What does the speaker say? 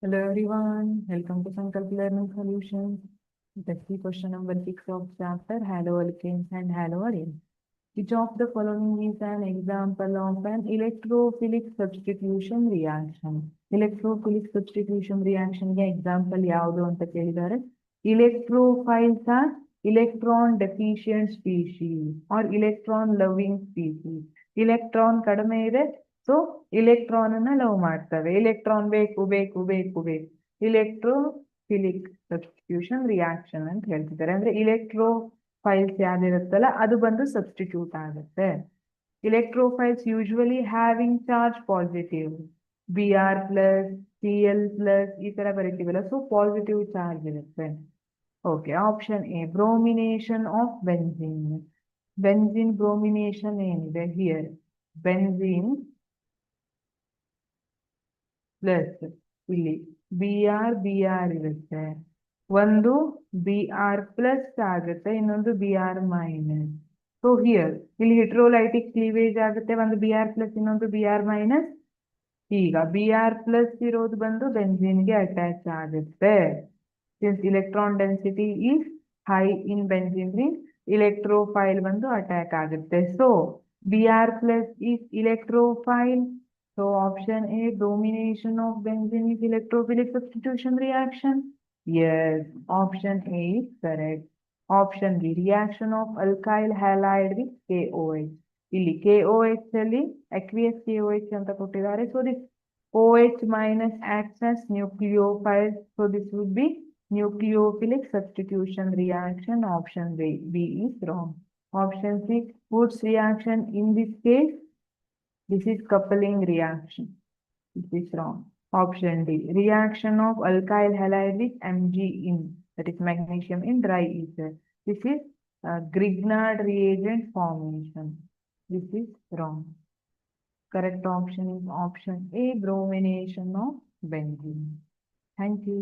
Hello everyone, welcome to Sankalp Learning Solutions. Let's see question number 6 of chapter Haloalkanes and Haloarenes. Which of the following is an example of an electrophilic substitution reaction? Electrophilic substitution reaction ಗೆ example ಯಾವುದು ಅಂತ ಕೇಳಿದ್ದಾರೆ. Electrophiles are electron deficient species or electron loving species. Electron ಕಡಿಮೆ ಇದೆ, so electron ಅನ್ನ love ಮಾಡ್ತವೆ. Electron ಬೇಕು ಬೇಕು ಬೇಕು ಬೇಕು ಇಲೆಕ್ಟ್ರೋಫಿಲಿಕ್ ಸಬ್ಸ್ಟಿಟ್ಯೂಷನ್ ರಿಯಾಕ್ಷನ್ ಅಂತ ಹೇಳ್ತಿದ್ದಾರೆ. ಅಂದ್ರೆ ಇಲೆಕ್ಟ್ರೋಫೈಲ್ಸ್ ಯಾವ್ದಿರುತ್ತಲ್ಲ ಅದು ಬಂದು ಸಬ್ಸ್ಟಿಟ್ಯೂಟ್ ಆಗುತ್ತೆ. Electrophiles usually having charge positive, Br+, Cl+, ಈ ತರ ಬರೀತೀವಲ್ಲ, ಸೊ ಪಾಸಿಟಿವ್ ಚಾರ್ಜ್ ಇರುತ್ತೆ. Okay, option A bromination of benzene. Benzene bromination ಏನಿದೆ ಹಿಯರ್, ಬೆನ್ಸಿನ್ ಪ್ಲಸ್ ಇಲ್ಲಿ Br ಇರುತ್ತೆ, ಒಂದು Br+ ಆಗುತ್ತೆ, ಇನ್ನೊಂದು Br-. ಸೊ ಹಿಯರ್ ಇಲ್ಲಿ ಹೆಟ್ರೋಲೈಟಿಕ್ ಕ್ಲೀವೇಜ್ ಆಗುತ್ತೆ, ಒಂದು Br+, ಇನ್ನೊಂದು Br-. ಈಗ Br+ ಇರೋದು ಬಂದು ಬೆನ್ಸಿನ್ಗೆ ಅಟ್ಯಾಚ್ ಆಗುತ್ತೆ. Since electron density is high in benzene ring, electrophile ಬಂದು ಅಟ್ಯಾಕ್ ಆಗುತ್ತೆ. So Br+ is electrophile. So option A, bromination of benzene is electrophilic substitution reaction. Yes, option A is correct. Option B, reaction of alkyl halide with KOH. ಇಲ್ಲಿ KOH ಅಲ್ಲಿ aqueous KOH ಅಂತ ಕೊಟ್ಟಿದ್ದಾರೆ. So this OH minus acts as nucleophile. So this would be nucleophilic substitution reaction. Option B is wrong. Option C, Woods reaction. In this case, this is coupling reaction. This is wrong. Option D, reaction of alkyl halide with Mg-in, that is magnesium in dry ether. This is Grignard reagent formation. This is wrong. Correct option is option A, bromination of benzene. Thank you.